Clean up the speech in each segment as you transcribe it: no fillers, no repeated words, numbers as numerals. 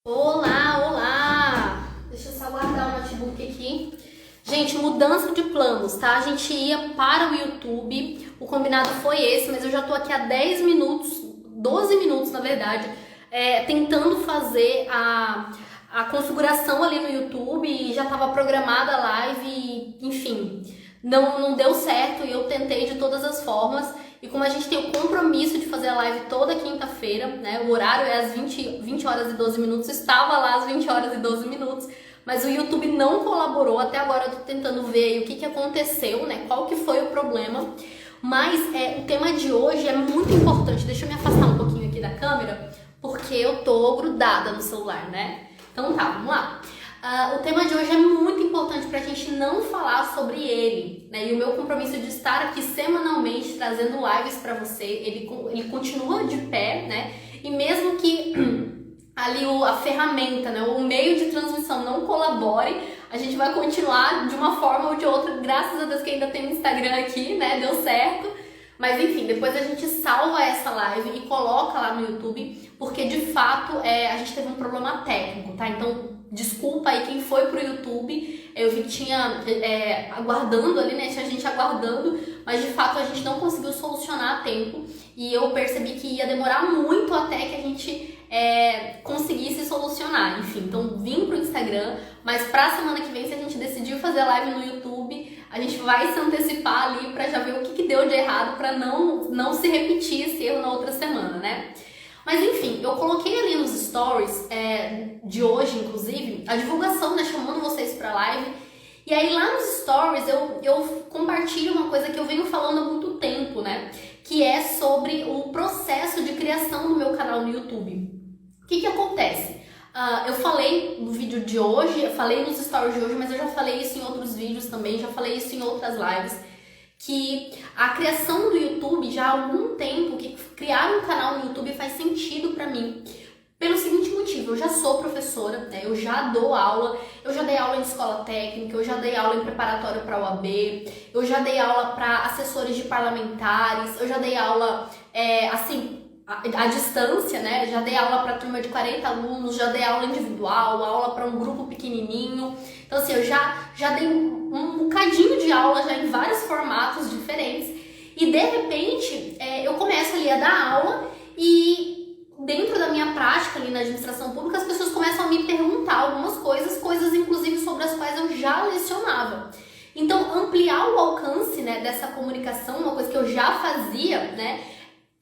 Olá, olá! Deixa eu só guardar o notebook aqui. Gente, mudança de planos, tá? A gente ia para o YouTube, o combinado foi esse, mas eu já tô aqui há 10 minutos, 12 minutos na verdade, tentando fazer a configuração ali no YouTube e já tava programada a live, enfim, não deu certo e eu tentei de todas as formas. E como a gente tem o compromisso de fazer a live toda quinta-feira, né? O horário é às 20 horas e 12 minutos, estava lá às 20 horas e 12 minutos, mas o YouTube não colaborou. Até agora eu tô tentando ver aí o que aconteceu, né? Qual que foi o problema. Mas o tema de hoje é muito importante. Deixa eu me afastar um pouquinho aqui da câmera, porque eu tô grudada no celular, né? Então tá, vamos lá. O tema de hoje é muito importante para a gente não falar sobre ele, né? E o meu compromisso de estar aqui semanalmente trazendo lives para você, ele continua de pé, né? E mesmo que ali a ferramenta, né, o meio de transmissão não colabore, a gente vai continuar de uma forma ou de outra, graças a Deus que ainda tem o Instagram aqui, né? Deu certo. Mas enfim, depois a gente salva essa live e coloca lá no YouTube, porque de fato a gente teve um problema técnico, tá? Então, desculpa aí quem foi pro YouTube, eu vi que tinha aguardando ali, né? Tinha gente aguardando, mas de fato a gente não conseguiu solucionar a tempo e eu percebi que ia demorar muito até que a gente conseguisse solucionar. Enfim, então vim pro Instagram, mas pra semana que vem, se a gente decidir fazer live no YouTube, a gente vai se antecipar ali pra já ver o que deu de errado pra não se repetir esse erro na outra semana, né? Mas enfim, eu coloquei ali nos stories de hoje, inclusive, a divulgação, né, chamando vocês pra live. E aí lá nos stories eu compartilho uma coisa que eu venho falando há muito tempo, né? Que é sobre o processo de criação do meu canal no YouTube. O que acontece? Eu falei no vídeo de hoje, eu falei nos stories de hoje, mas eu já falei isso em outros vídeos também, já falei isso em outras lives, que a criação do YouTube já há algum tempo, que criar um canal no YouTube faz sentido pra mim. Pelo seguinte motivo, eu já sou professora, né? Eu já dou aula, eu já dei aula em escola técnica, eu já dei aula em preparatório para OAB, eu já dei aula para assessores de parlamentares, eu já dei aula à distância, né? Já dei aula para turma de 40 alunos, já dei aula individual, aula para um grupo pequenininho. Então assim, eu já dei um bocadinho de aula já em vários formatos diferentes e de repente eu começo ali a dar aula e dentro da minha prática ali na administração pública as pessoas começam a me perguntar algumas coisas inclusive sobre as quais eu já lecionava. Então ampliar o alcance, né, dessa comunicação, uma coisa que eu já fazia, né,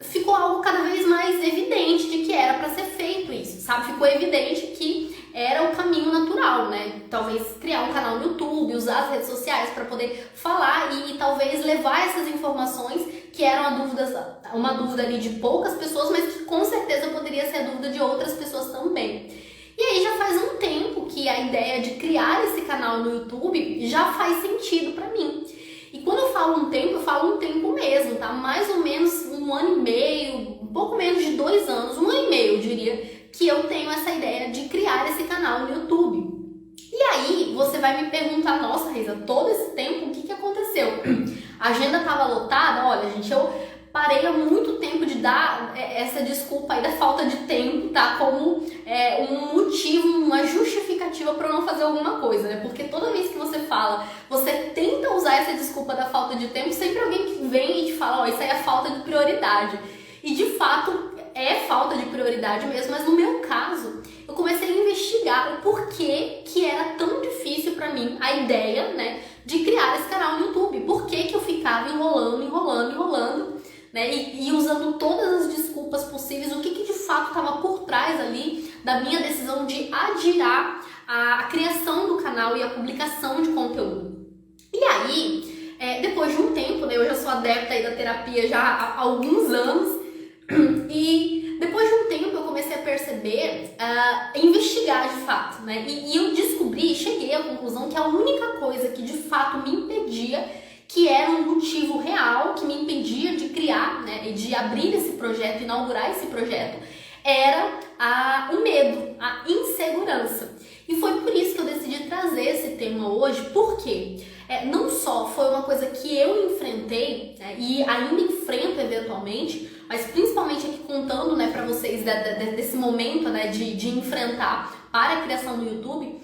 ficou algo cada vez mais evidente de que era para ser feito isso, sabe? Ficou evidente que era o caminho natural, né? Talvez criar um canal no YouTube, usar as redes sociais para poder falar e talvez levar essas informações que eram uma dúvida ali de poucas pessoas, mas que com certeza poderia ser a dúvida de outras pessoas também. E aí já faz um tempo que a ideia de criar esse canal no YouTube já faz sentido para mim. E quando eu falo um tempo, eu falo um tempo mesmo, tá? Mais ou menos 1 ano e meio, um pouco menos de 2 anos, 1 ano e meio, eu diria, que eu tenho essa ideia de criar esse canal no YouTube. E aí, você vai me perguntar, nossa, Reisa, todo esse tempo, o que aconteceu? A agenda tava lotada? Olha, gente, eu parei há muito tempo de dar essa desculpa aí da falta de tempo, tá? Como um motivo, uma justificativa para eu não fazer alguma coisa, né? Porque toda vez que você fala, você tenta usar essa desculpa da falta de tempo, sempre alguém vem e te fala, ó, isso aí é falta de prioridade. E de fato é falta de prioridade mesmo, mas no meu caso, eu comecei a investigar o porquê que era tão difícil para mim a ideia, né, de criar esse canal no YouTube. Por que eu ficava enrolando, né, e usando todas as desculpas possíveis, o que de fato estava por trás ali da minha decisão de adiar a criação do canal e a publicação de conteúdo. E aí, depois de um tempo, né, eu já sou adepta aí da terapia já há alguns anos, e depois de um tempo eu comecei a perceber, investigar de fato, né, e eu cheguei à conclusão que a única coisa que de fato me impedia, que era um motivo real que me impedia de criar, né, e de abrir esse projeto, inaugurar esse projeto, era o medo, a insegurança. E foi por isso que eu decidi trazer esse tema hoje, porque não só foi uma coisa que eu enfrentei, né, e ainda enfrento eventualmente, mas principalmente aqui contando, né, pra vocês desse momento, né, de enfrentar para a criação do YouTube,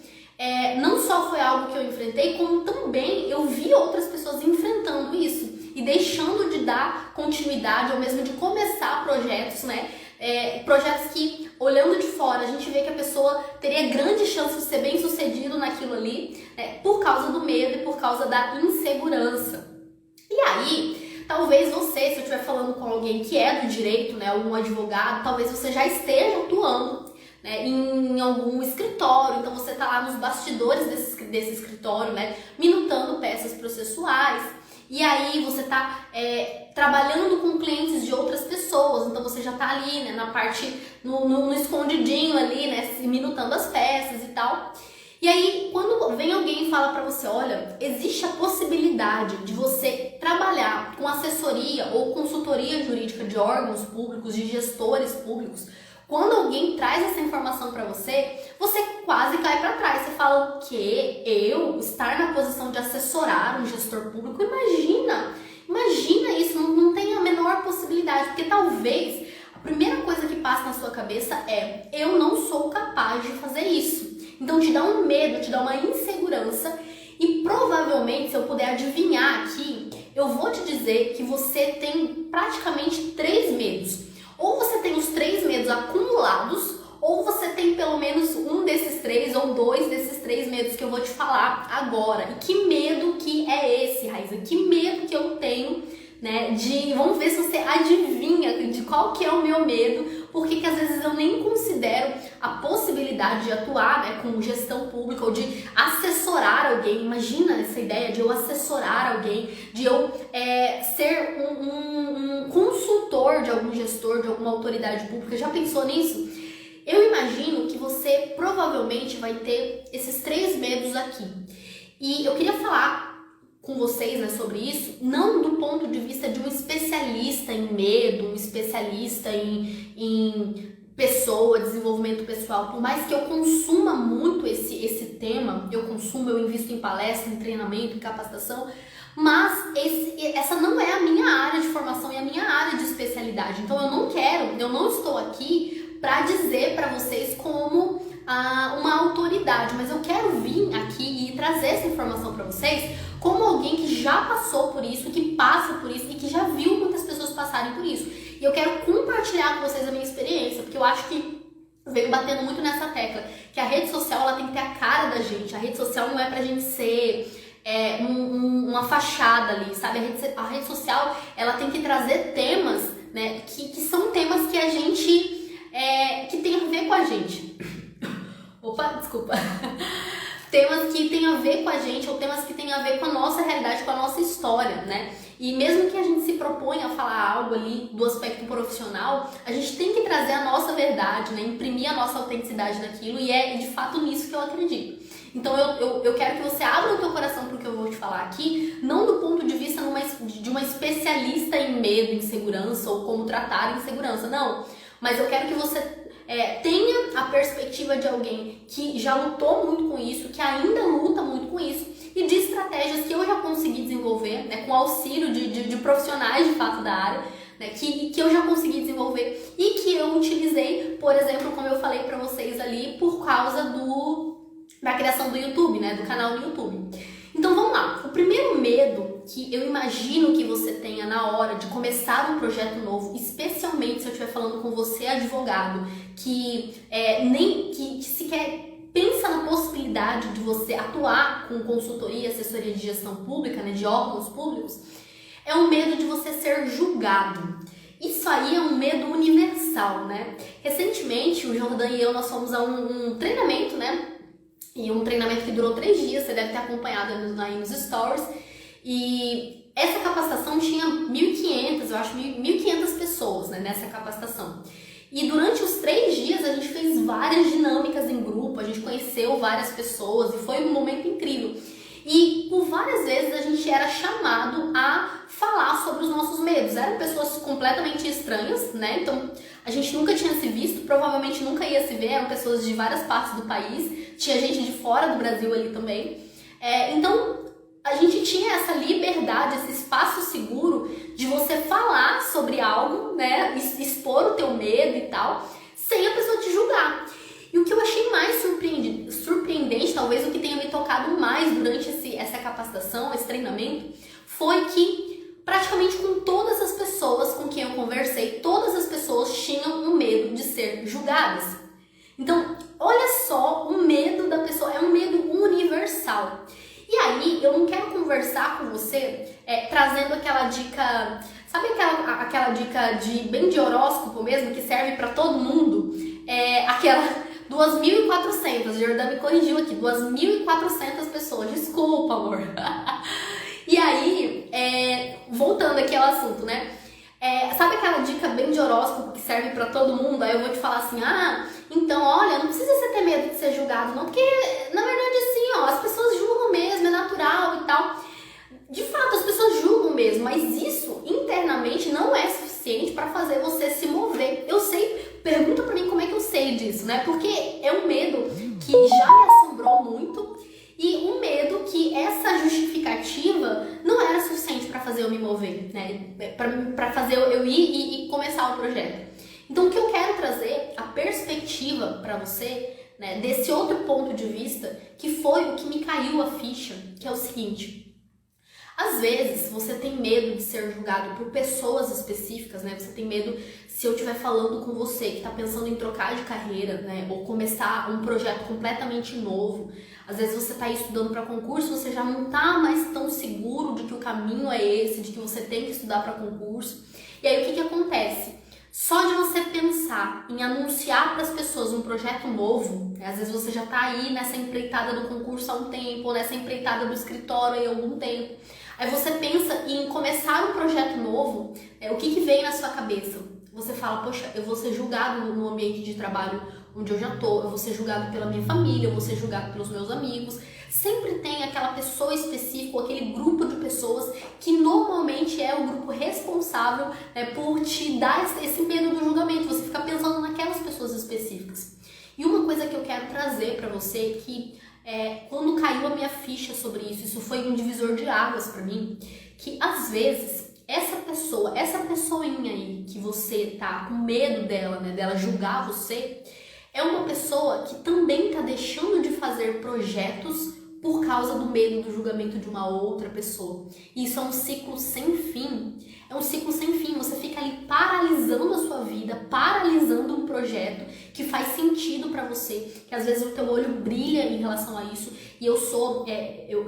não só foi algo que eu enfrentei, como também eu vi outras pessoas enfrentando isso e deixando de dar continuidade ou mesmo de começar projetos, né? Projetos que, olhando de fora, a gente vê que a pessoa teria grande chance de ser bem sucedido naquilo ali, né, por causa do medo e por causa da insegurança. E aí, talvez você, se eu estiver falando com alguém que é do direito, né, algum advogado, talvez você já esteja atuando, né, em algum escritório, então você está lá nos bastidores desse escritório, né, minutando peças processuais. E aí você está trabalhando com clientes de outras pessoas, então você já está ali, né, na parte, no escondidinho ali, né, minutando as peças e tal. E aí, quando vem alguém e fala pra você, olha, existe a possibilidade de você trabalhar com assessoria ou consultoria jurídica de órgãos públicos, de gestores públicos, quando alguém traz essa informação pra você, você quase cai pra trás. Você fala, o quê? Eu estar na posição de assessorar um gestor público? Imagina isso, não tem a menor possibilidade, porque talvez a primeira coisa que passa na sua cabeça é, eu não sou capaz de fazer isso. Então te dá um medo, te dá uma insegurança e provavelmente, se eu puder adivinhar aqui, eu vou te dizer que você tem praticamente 3 medos. Ou você tem os 3 medos acumulados, ou você tem pelo menos um desses 3 ou 2 desses 3 medos que eu vou te falar agora. E que medo que é esse, Raíza? Que medo que eu tenho, né? Vamos ver se você adivinha de qual que é o meu medo, porque que às vezes eu nem considero a possibilidade de atuar, né, com gestão pública ou de assessorar alguém. Imagina essa ideia de eu assessorar alguém, de eu ser um consultor de algum gestor, de alguma autoridade pública. Já pensou nisso? Eu imagino que você provavelmente vai ter esses 3 medos aqui. E eu queria falar com vocês, né, sobre isso, não do ponto de vista de um especialista em medo, um especialista em pessoa, desenvolvimento pessoal. Por mais que eu consuma muito esse tema, eu invisto em palestra, em treinamento, em capacitação, mas essa não é a minha área de formação e a minha área de especialidade. Então eu não estou aqui para dizer para vocês como uma autoridade, mas eu quero vir aqui e trazer essa informação para vocês como alguém que já passou por isso, que passa por isso e que já viu muitas pessoas passarem por isso. E eu quero compartilhar com vocês a minha experiência, porque eu acho que eu venho batendo muito nessa tecla, que a rede social ela tem que ter a cara da gente. A rede social não é pra gente ser uma fachada ali, sabe? A rede social ela tem que trazer temas, né, que são temas que a gente que tem a ver com a gente. Opa, desculpa. Temas que tem a ver com a gente, ou temas que tem a ver com a nossa realidade, com a nossa história, né? E mesmo que a gente se proponha a falar algo ali do aspecto profissional, a gente tem que trazer a nossa verdade, né? Imprimir a nossa autenticidade naquilo, e é de fato nisso que eu acredito. Então eu quero que você abra o teu coração para o que eu vou te falar aqui, não do ponto de vista de uma especialista em medo, insegurança, ou como tratar insegurança, não. Mas eu quero que você tenha a perspectiva de alguém que já lutou muito com isso, que ainda luta muito com isso, e de estratégias que eu já consegui desenvolver, né, com auxílio de profissionais de fato da área, né, que eu já consegui desenvolver e que eu utilizei, por exemplo, como eu falei pra vocês ali, por causa da criação do YouTube, né, do canal do YouTube. Então vamos lá, o primeiro medo que eu imagino que você tenha na hora de começar um projeto novo, especialmente se eu estiver falando com você, advogado, que sequer pensa na possibilidade de você atuar com consultoria, assessoria de gestão pública, né, de órgãos públicos, é o medo de você ser julgado. Isso aí é um medo universal, né? Recentemente, o Jordan e eu, nós fomos a um treinamento, né? E um treinamento que durou 3 dias, você deve ter acompanhado aí nos stories. E essa capacitação tinha 1.500, eu acho, 1.500 pessoas, né, nessa capacitação. E durante os 3 dias a gente fez várias dinâmicas em grupo, a gente conheceu várias pessoas e foi um momento incrível. E por várias vezes a gente era chamado a falar sobre os nossos medos. Eram pessoas completamente estranhas, né? Então a gente nunca tinha se visto, provavelmente nunca ia se ver. Eram pessoas de várias partes do país, tinha gente de fora do Brasil ali também. Então a gente tinha essa liberdade, esse espaço seguro de você falar sobre algo, né, expor o teu medo e tal, sem a pessoa te julgar. E o que eu achei mais surpreendente, talvez o que tenha me tocado mais durante essa capacitação, esse treinamento, foi que praticamente com todas as pessoas com quem eu conversei, todas as pessoas tinham um medo de ser julgadas. Então, olha só, o medo da pessoa é um medo universal. E aí, eu não quero conversar com você trazendo aquela dica, sabe aquela dica bem de horóscopo mesmo, que serve pra todo mundo? Aquela 2.400, Jordana me corrigiu aqui, 2.400 pessoas, desculpa, amor. E aí, voltando aqui ao assunto, né? Sabe aquela dica bem de horóscopo que serve pra todo mundo? Aí eu vou te falar assim, então, olha, não precisa você ter medo de ser julgado não, porque, na verdade, assim, ó, as pessoas julgam mesmo, é natural e tal. De fato, as pessoas julgam mesmo, mas isso, internamente, não é suficiente pra fazer você se mover. Eu sei, pergunta pra mim como é que eu sei disso, né? Porque é um medo que já me assombrou muito e um medo que essa justificativa não era suficiente pra fazer eu me mover, né? Pra fazer eu ir e começar o projeto. Então, o que eu quero trazer, a perspectiva para você, né, desse outro ponto de vista, que foi o que me caiu a ficha, que é o seguinte: às vezes você tem medo de ser julgado por pessoas específicas, né? Você tem medo, se eu estiver falando com você que está pensando em trocar de carreira, né, ou começar um projeto completamente novo. Às vezes você está estudando para concurso, você já não está mais tão seguro de que o caminho é esse, de que você tem que estudar para concurso. E aí o que acontece? Só de você pensar em anunciar para as pessoas um projeto novo, né? Às vezes você já está aí nessa empreitada do concurso há um tempo, ou nessa empreitada do escritório há algum tempo. Aí você pensa em começar um projeto novo, o que vem na sua cabeça? Você fala, poxa, eu vou ser julgado no ambiente de trabalho onde eu já tô, eu vou ser julgado pela minha família, eu vou ser julgado pelos meus amigos. Sempre tem aquela pessoa específica, ou aquele grupo de pessoas que normalmente é o grupo responsável por te dar esse medo do julgamento. Você fica pensando naquelas pessoas específicas. E uma coisa que eu quero trazer pra você, que quando caiu a minha ficha sobre isso foi um divisor de águas pra mim, que às vezes essa pessoinha aí que você tá com medo dela, né, dela julgar você, é uma pessoa que também tá deixando de fazer projetos por causa do medo do julgamento de uma outra pessoa. E isso é um ciclo sem fim. É um ciclo sem fim. Você fica ali paralisando a sua vida, paralisando um projeto que faz sentido pra você, que às vezes o teu olho brilha em relação a isso. E eu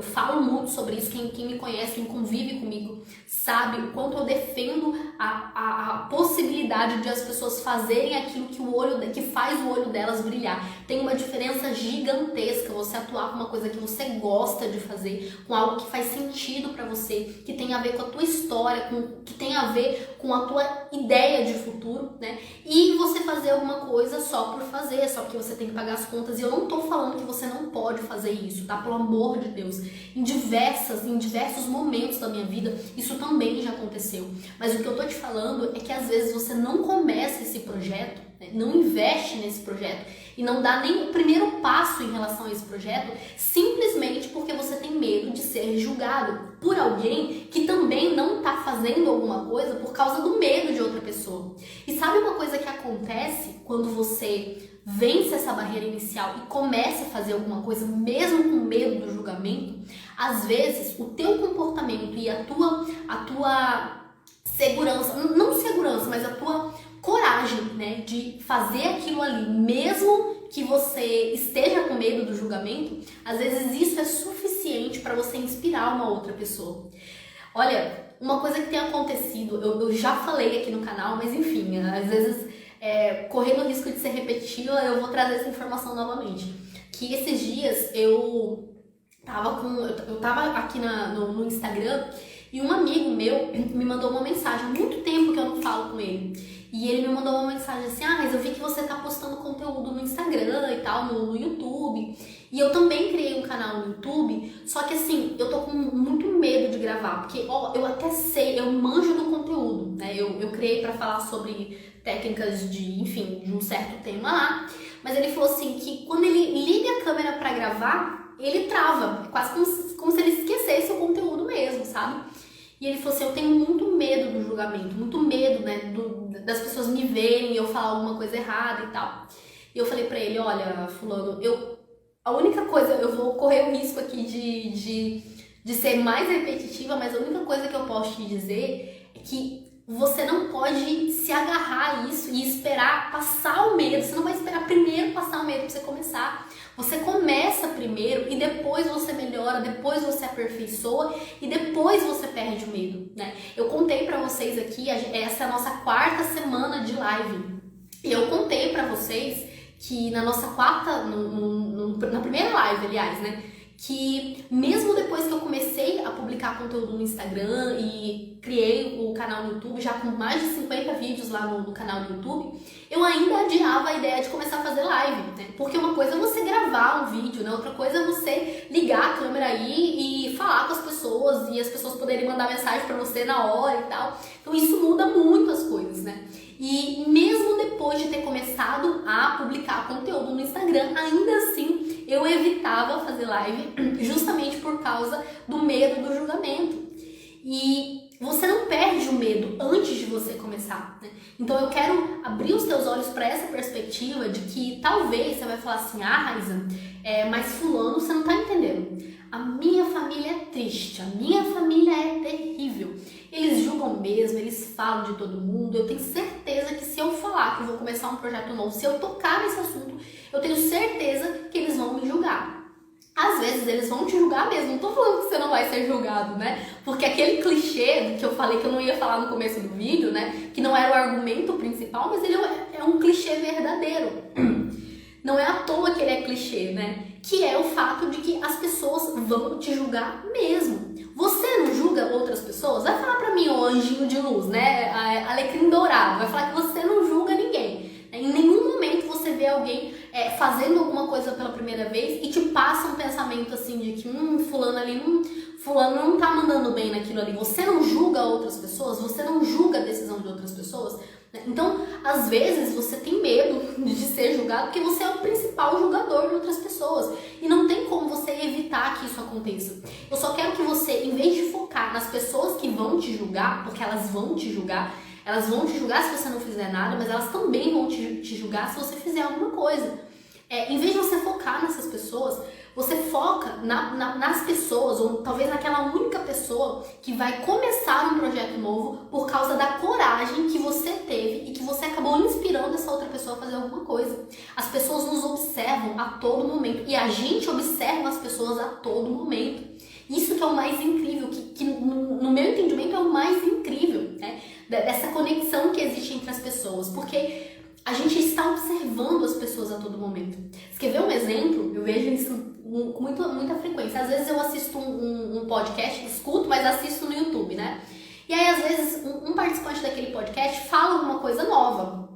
falo muito sobre isso. Quem me conhece, quem convive comigo, sabe o quanto eu defendo a possibilidade de as pessoas fazerem aquilo que faz o olho delas brilhar. Tem uma diferença gigantesca você atuar com uma coisa que você gosta de fazer, com algo que faz sentido pra você, que tem a ver com a tua história, que tem a ver com a tua ideia de futuro, né? E você fazer alguma coisa só por fazer, só porque você tem que pagar as contas. E eu não tô falando que você não pode fazer isso, tá? Pelo amor de Deus. Em diversos momentos da minha vida, isso também já aconteceu. Mas o que eu tô te falando é que às vezes você não começa esse projeto, né? Não investe nesse projeto e não dá nem o primeiro passo em relação a esse projeto, simplesmente porque você tem medo de ser julgado por alguém que também não tá fazendo alguma coisa por causa do medo de outra pessoa. E sabe uma coisa que acontece quando você vence essa barreira inicial e começa a fazer alguma coisa mesmo com medo do julgamento? Às vezes o teu comportamento e a tua segurança, não segurança, mas a tua coragem, né, de fazer aquilo ali, mesmo que você esteja com medo do julgamento, às vezes isso é suficiente para você inspirar uma outra pessoa. Olha, uma coisa que tem acontecido, eu já falei aqui no canal, mas enfim, às vezes correndo o risco de ser repetitiva, eu vou trazer essa informação novamente. Que esses dias eu tava aqui no Instagram e um amigo meu me mandou uma mensagem, há muito tempo que eu não falo com ele. E ele me mandou uma mensagem assim, mas eu vi que você tá postando conteúdo no Instagram e tal, no YouTube. E eu também criei um canal no YouTube, só que assim, eu tô com muito medo de gravar, porque eu até sei, eu manjo do conteúdo, né? Eu criei pra falar sobre técnicas de um certo tema lá. Mas ele falou assim, que quando ele liga a câmera pra gravar, ele trava. É quase como se ele esquecesse o conteúdo mesmo, sabe? E ele falou assim, eu tenho muito medo do julgamento, muito medo, né, das pessoas me verem e eu falar alguma coisa errada e tal. E eu falei pra ele, olha, fulano, a única coisa, eu vou correr o risco aqui de ser mais repetitiva, mas a única coisa que eu posso te dizer é que você não pode se agarrar a isso e esperar passar o medo. Você não vai esperar primeiro passar o medo pra você começar. Você começa primeiro e depois você melhora, depois você aperfeiçoa e depois você perde o medo, né? Eu contei pra vocês aqui, essa é a nossa 4ª semana de live. E eu contei pra vocês que na nossa na primeira live, aliás, né? Que mesmo depois que eu comecei a publicar conteúdo no Instagram e criei o canal no YouTube, já com mais de 50 vídeos lá no canal do YouTube, eu ainda adiava a ideia de começar a fazer live, né? Porque uma coisa é você gravar um vídeo, né? Outra coisa é você ligar a câmera aí e falar com as pessoas e as pessoas poderem mandar mensagem pra você na hora e tal. Então isso muda muito as coisas, né? E mesmo depois de ter começado a publicar conteúdo no Instagram, ainda assim eu evitava fazer live justamente por causa do medo do julgamento. E você não perde o medo antes de você começar, né? Então eu quero abrir os teus olhos para essa perspectiva de que talvez você vai falar assim, Raiza, mas fulano, você não tá entendendo. A minha família é triste, a minha família é terrível. Eles julgam mesmo, eles falam de todo mundo. Eu tenho certeza que se eu falar que eu vou começar um projeto novo, se eu tocar nesse assunto, eu tenho certeza que eles vão me julgar. Às vezes eles vão te julgar mesmo, não tô falando que você não vai ser julgado, né? Porque aquele clichê que eu falei que eu não ia falar no começo do vídeo, né? Que não era o argumento principal, mas ele é um clichê verdadeiro. Não é à toa que ele é clichê, né? Que é o fato de que as pessoas vão te julgar mesmo. Você não julga outras pessoas? Vai falar pra mim, ô anjinho de luz, né? Alecrim dourado. Vai falar que você não julga ninguém. Em nenhum momento você vê alguém fazendo alguma coisa pela primeira vez e te passa um pensamento assim de que fulano não tá mandando bem naquilo ali. Você não julga outras pessoas, você não julga a decisão de outras pessoas. Então, às vezes, você tem medo de ser julgado porque você é o principal julgador de outras pessoas. E não tem como você evitar que isso aconteça. Eu só quero que você, em vez de focar nas pessoas que vão te julgar, porque elas vão te julgar se você não fizer nada, mas elas também vão te julgar se você fizer alguma coisa. Em vez de você focar nessas pessoas, você foca nas pessoas, ou talvez naquela única pessoa que vai começar um projeto novo por causa da coragem que você teve e que você acabou inspirando essa outra pessoa a fazer alguma coisa. As pessoas nos observam a todo momento e a gente observa as pessoas a todo momento. Isso que é o mais incrível, que no meu entendimento é o mais incrível, né? Dessa conexão que existe entre as pessoas, porque a gente está observando as pessoas a todo momento. Você quer ver um exemplo? Eu vejo isso com muita frequência. Às vezes eu assisto um podcast, escuto, mas assisto no YouTube, né? E aí, às vezes, um participante daquele podcast fala alguma coisa nova,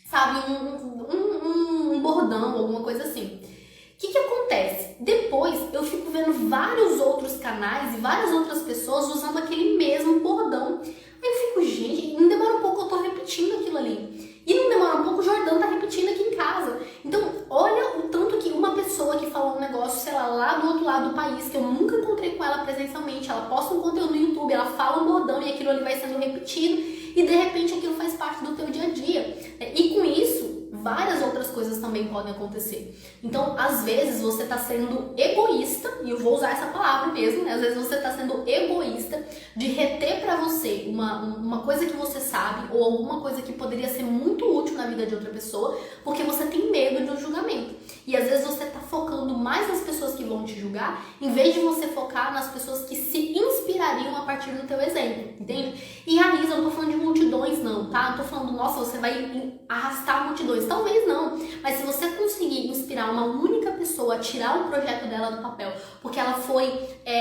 sabe? Um bordão, alguma coisa assim. O que acontece? Depois eu fico vendo vários outros canais e várias outras pessoas usando aquele mesmo bordão. Aí eu fico, gente, não demora um pouco, eu tô repetindo aquilo ali. E não demora um pouco, o Jordão tá repetindo aqui em casa. Então, olha o tanto que uma pessoa que falou um negócio, sei lá do outro lado do país, que eu nunca encontrei com ela presencialmente, ela posta um conteúdo no YouTube, ela fala um bordão e aquilo ali vai sendo repetido e de repente aquilo faz parte do teu dia a dia. E com isso, várias outras coisas também podem acontecer. Então, às vezes, você tá sendo egoísta, e eu vou usar essa palavra mesmo, né? Às vezes você tá sendo egoísta de reter pra você uma coisa que você sabe ou alguma coisa que poderia ser muito útil na vida de outra pessoa, porque você tem medo de um julgamento. E às vezes você tá focando mais nas pessoas que vão te julgar, em vez de você focar nas pessoas que se inspirariam a partir do teu exemplo, entende? E Raíza, eu não tô falando de multidões não, tá? Eu tô falando, nossa, você vai arrastar multidões. Talvez não, mas se você conseguir inspirar uma única pessoa a tirar o projeto dela do papel, porque ela foi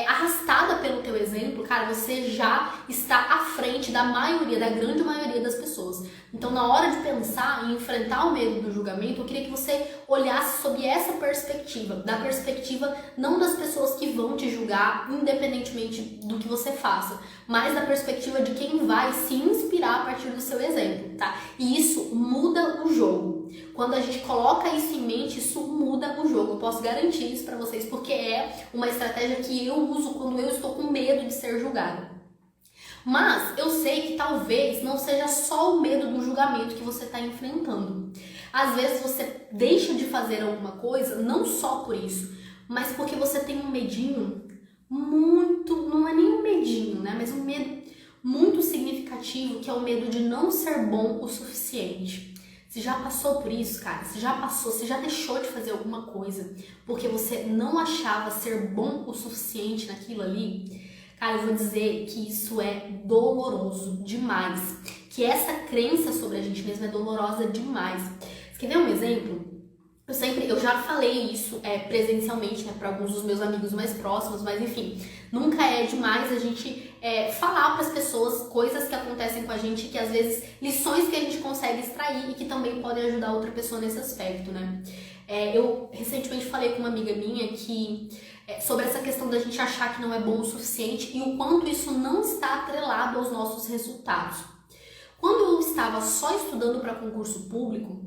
arrastada pelo teu exemplo, cara, você já está à frente da grande maioria das pessoas. Então, na hora de pensar em enfrentar o medo do julgamento, eu queria que você olhasse sob essa perspectiva, da perspectiva não das pessoas que vão te julgar, independentemente do que você faça, mas da perspectiva de quem vai se inspirar a partir do seu exemplo, tá? E isso muda o jogo. Quando a gente coloca isso em mente, isso muda o jogo. Eu posso garantir isso pra vocês, porque é uma estratégia que eu uso quando eu estou com medo de ser julgada. Mas eu sei que talvez não seja só o medo do julgamento que você está enfrentando. Às vezes você deixa de fazer alguma coisa não só por isso, mas porque você tem um medinho muito, não é nem um medinho, né? Mas um medo muito significativo, que é o medo de não ser bom o suficiente. Você já passou por isso, cara? Você já deixou de fazer alguma coisa porque você não achava ser bom o suficiente naquilo ali? Cara, eu vou dizer que isso é doloroso demais. Que essa crença sobre a gente mesma é dolorosa demais. Você quer ver um exemplo? Eu já falei isso presencialmente, né, para alguns dos meus amigos mais próximos, mas enfim, nunca é demais a gente falar para as pessoas coisas que acontecem com a gente, que às vezes lições que a gente consegue extrair e que também podem ajudar outra pessoa nesse aspecto, né? Eu recentemente falei com uma amiga minha que sobre essa questão da gente achar que não é bom o suficiente e o quanto isso não está atrelado aos nossos resultados. Quando eu estava só estudando para concurso público,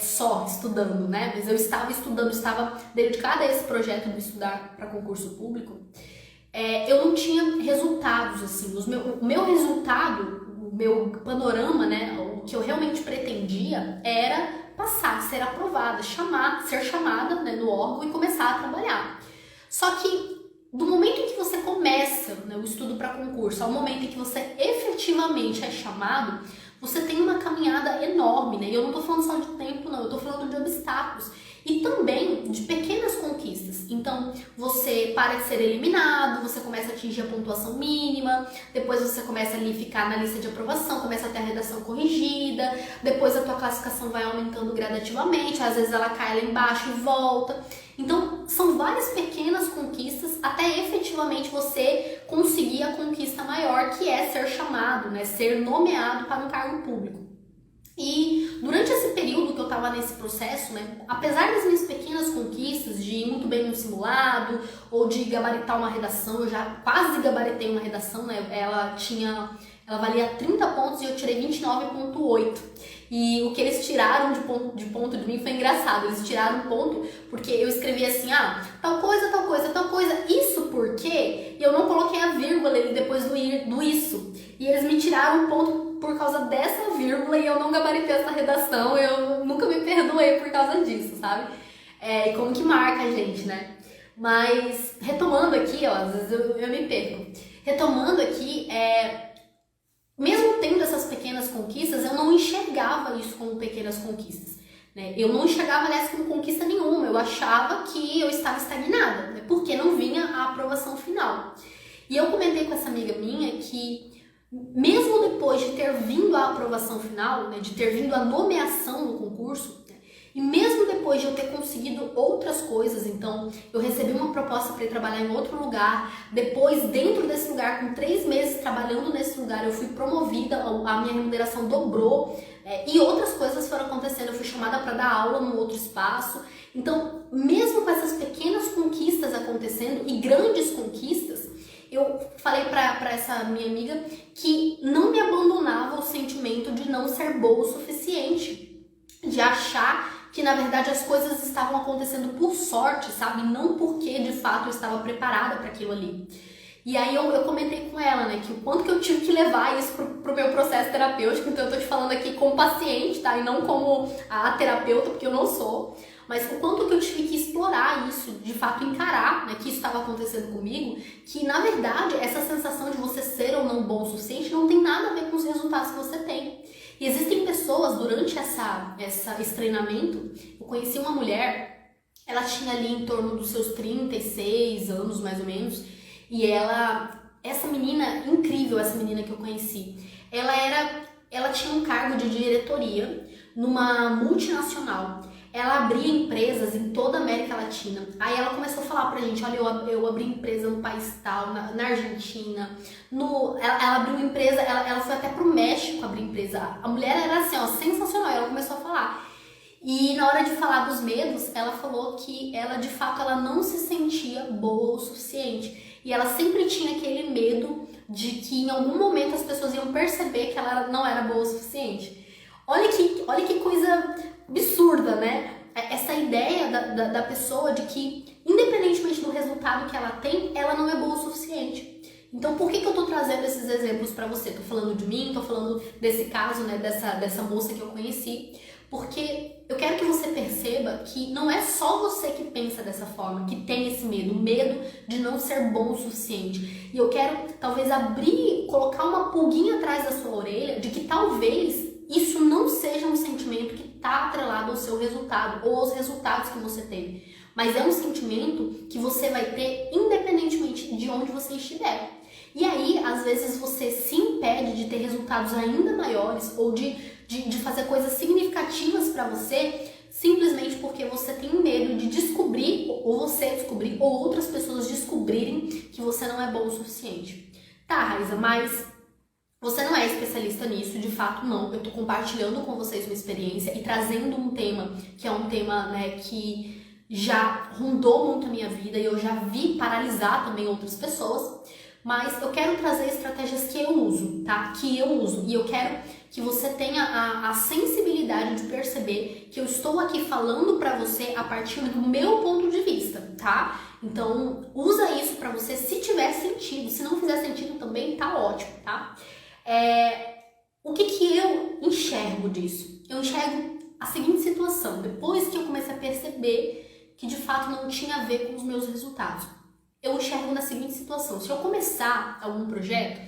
só estudando, né? Mas eu estava estudando, estava dedicada a esse projeto de estudar para concurso público. Eu não tinha resultados, assim. O meu resultado, o meu panorama, né? O que eu realmente pretendia era passar, ser aprovada, ser chamada, né, no órgão e começar a trabalhar. Só que do momento em que você começa, né, o estudo para concurso ao momento em que você efetivamente é chamado, você tem uma caminhada enorme, né? E eu não tô falando só de tempo, não, eu tô falando de obstáculos. E também de pequenas conquistas. Então, você para de ser eliminado, você começa a atingir a pontuação mínima, depois você começa ali a ficar na lista de aprovação, começa a ter a redação corrigida, depois a tua classificação vai aumentando gradativamente, às vezes ela cai lá embaixo e volta. Então, são várias pequenas conquistas até efetivamente você conseguir a conquista maior, que é ser chamado, né, ser nomeado para um cargo público. E durante esse período que eu estava nesse processo, né, apesar das minhas pequenas conquistas de ir muito bem no simulado ou de gabaritar uma redação, eu já quase gabaritei uma redação, né, ela valia 30 pontos e eu tirei 29,8. E o que eles tiraram de ponto de mim foi engraçado. Eles tiraram um ponto porque eu escrevi assim, tal coisa, tal coisa, tal coisa. Isso porque eu não coloquei a vírgula ali depois do isso. E eles me tiraram um ponto por causa dessa vírgula e eu não gabaritei essa redação. Eu nunca me perdoei por causa disso, sabe? Como que marca a gente, né? Mas retomando aqui, ó, às vezes eu me perco. Retomando aqui, mesmo tendo essas pequenas conquistas, eu não enxergava isso como pequenas conquistas, né? Eu não enxergava, aliás, como conquista nenhuma. Eu achava que eu estava estagnada, né? Porque não vinha a aprovação final. E eu comentei com essa amiga minha que, mesmo depois de ter vindo a aprovação final, né, de ter vindo a nomeação no concurso, e mesmo depois de eu ter conseguido outras coisas, então eu recebi uma proposta para ir trabalhar em outro lugar, depois dentro desse lugar, com 3 meses trabalhando nesse lugar, eu fui promovida, a minha remuneração dobrou, e outras coisas foram acontecendo, eu fui chamada para dar aula num outro espaço. Então, mesmo com essas pequenas conquistas acontecendo e grandes conquistas, eu falei para essa minha amiga que não me abandonava o sentimento de não ser boa o suficiente, de achar que na verdade as coisas estavam acontecendo por sorte, sabe? Não porque de fato eu estava preparada para aquilo ali. E aí eu comentei com ela, né, que o quanto que eu tive que levar isso pro meu processo terapêutico. Então eu tô te falando aqui como paciente, tá? E não como a terapeuta, porque eu não sou. Mas o quanto que eu tive que explorar isso, de fato encarar, né, que isso estava acontecendo comigo, que na verdade essa sensação de você ser ou não bom o suficiente não tem nada a ver com os resultados que você tem. E existem pessoas, durante esse treinamento, eu conheci uma mulher, ela tinha ali em torno dos seus 36 anos mais ou menos, e essa menina, incrível essa menina que eu conheci, ela tinha um cargo de diretoria numa multinacional. Ela abria empresas em toda a América Latina. Aí ela começou a falar pra gente, olha, eu abri empresa no país tal, na Argentina. Ela abriu empresa, ela foi até pro México abrir empresa. A mulher era assim, ó, sensacional. Ela começou a falar. E na hora de falar dos medos, ela falou que ela, de fato, ela não se sentia boa o suficiente. E ela sempre tinha aquele medo de que em algum momento as pessoas iam perceber que ela não era boa o suficiente. Olha que coisa absurda, né? essa ideia da pessoa de que, independentemente do resultado que ela tem, ela não é boa o suficiente. Então, por que eu tô trazendo esses exemplos pra você? Tô falando de mim, tô falando desse caso, né, dessa moça que eu conheci, porque eu quero que você perceba que não é só você que pensa dessa forma, que tem esse medo, o medo de não ser bom o suficiente. E eu quero, talvez, colocar uma pulguinha atrás da sua orelha de que talvez isso não seja um sentimento que tá atrelado ao seu resultado ou aos resultados que você teve, mas é um sentimento que você vai ter independentemente de onde você estiver. E aí, às vezes, você se impede de ter resultados ainda maiores ou de fazer coisas significativas para você simplesmente porque você tem medo de descobrir, ou você descobrir, ou outras pessoas descobrirem que você não é bom o suficiente. Tá, Raíza, mas você não é especialista nisso, de fato não. Eu tô compartilhando com vocês uma experiência e trazendo um tema que é um tema, né, que já rondou muito a minha vida e eu já vi paralisar também outras pessoas. Mas eu quero trazer estratégias que eu uso, tá? Que eu uso. E eu quero que você tenha a sensibilidade de perceber que eu estou aqui falando pra você a partir do meu ponto de vista, tá? Então, usa isso pra você se tiver sentido. Se não fizer sentido também, tá ótimo, tá? O que eu enxergo disso? Eu enxergo a seguinte situação. Depois que eu comecei a perceber que de fato não tinha a ver com os meus resultados, eu enxergo na seguinte situação: se eu começar algum projeto,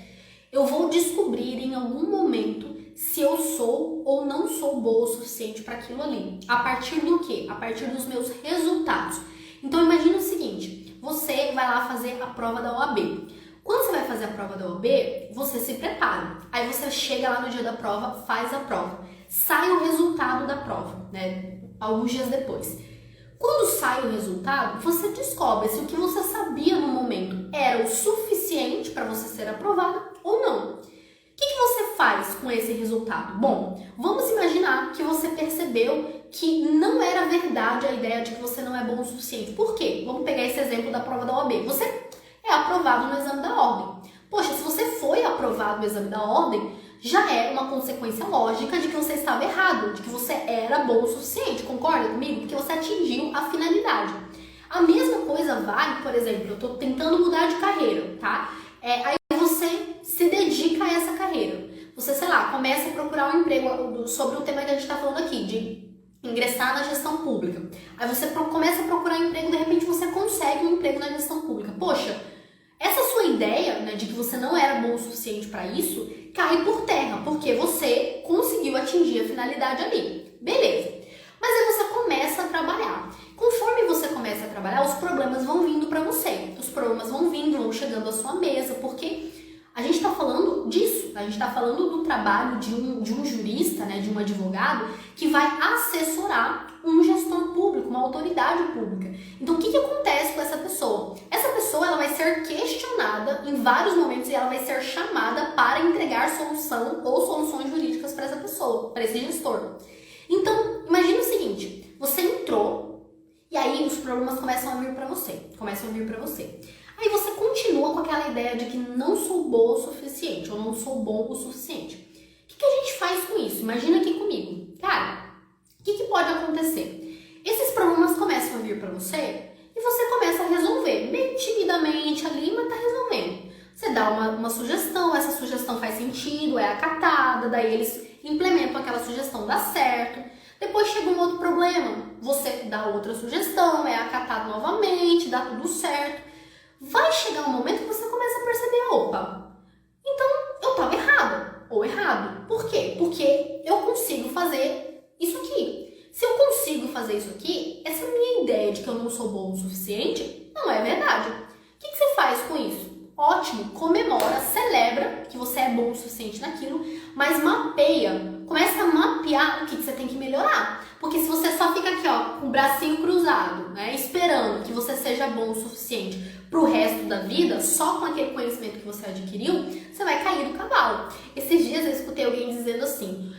eu vou descobrir em algum momento se eu sou ou não sou boa o suficiente para aquilo ali. A partir do quê? A partir dos meus resultados. Então imagina o seguinte: você vai lá fazer a prova da OAB. Quando você vai fazer a prova da OAB, você se prepara. Aí você chega lá no dia da prova, faz a prova. Sai o resultado da prova, né? Alguns dias depois. Quando sai o resultado, você descobre se o que você sabia no momento era o suficiente para você ser aprovado ou não. O que você faz com esse resultado? Bom, vamos imaginar que você percebeu que não era verdade a ideia de que você não é bom o suficiente. Por quê? Vamos pegar esse exemplo da prova da OAB. Você é aprovado no exame da ordem. Poxa, se você foi aprovado no exame da ordem, já é uma consequência lógica de que você estava errado, de que você era bom o suficiente, concorda comigo? Porque você atingiu a finalidade. A mesma coisa vale, por exemplo, eu estou tentando mudar de carreira, tá? Aí você se dedica a essa carreira. Você, sei lá, começa a procurar um emprego sobre o tema que a gente está falando aqui, de ingressar na gestão pública. Aí você começa a procurar um emprego, de repente você consegue um emprego na gestão pública. Poxa, essa sua ideia, né, de que você não era bom o suficiente para isso, cai por terra, porque você conseguiu atingir a finalidade ali. Beleza. Mas aí você começa a trabalhar. Conforme você começa a trabalhar, os problemas vão vindo para você. Os problemas vão vindo, vão chegando à sua mesa, porque a gente está falando disso. A gente está falando do trabalho de um jurista, né, de um advogado, que vai assessorar um gestor público, uma autoridade pública. Então, o que acontece com essa pessoa? Essa pessoa ela vai ser questionada em vários momentos e ela vai ser chamada para entregar solução ou soluções jurídicas para essa pessoa, para esse gestor. Então, imagine o seguinte: você entrou e aí os problemas começam a vir para você. Aí você continua com aquela ideia de que não sou boa o suficiente ou não sou bom o suficiente. O que a gente faz com isso? Imagina aqui comigo. Cara, o que pode acontecer? Esses problemas começam a vir para você e você começa a resolver, meio timidamente ali, mas tá resolvendo. Você dá uma sugestão, essa sugestão faz sentido, é acatada, daí eles implementam aquela sugestão, dá certo. Depois chega um outro problema, você dá outra sugestão, é acatado novamente, dá tudo certo. Vai chegar um momento que você começa a perceber, opa, então eu estava errada ou errado. Por quê? Porque eu consigo fazer isso aqui. Se eu consigo fazer isso aqui, essa minha ideia de que eu não sou bom o suficiente não é verdade. O que você faz com isso? Ótimo, comemora, celebra que você é bom o suficiente naquilo, mas mapeia, começa a mapear o que você tem que melhorar. Porque se você só fica aqui, ó, com o bracinho cruzado, né, esperando que você seja bom o suficiente pro resto da vida, só com aquele conhecimento que você adquiriu, você vai cair do cavalo. Esses dias eu escutei alguém dizendo assim,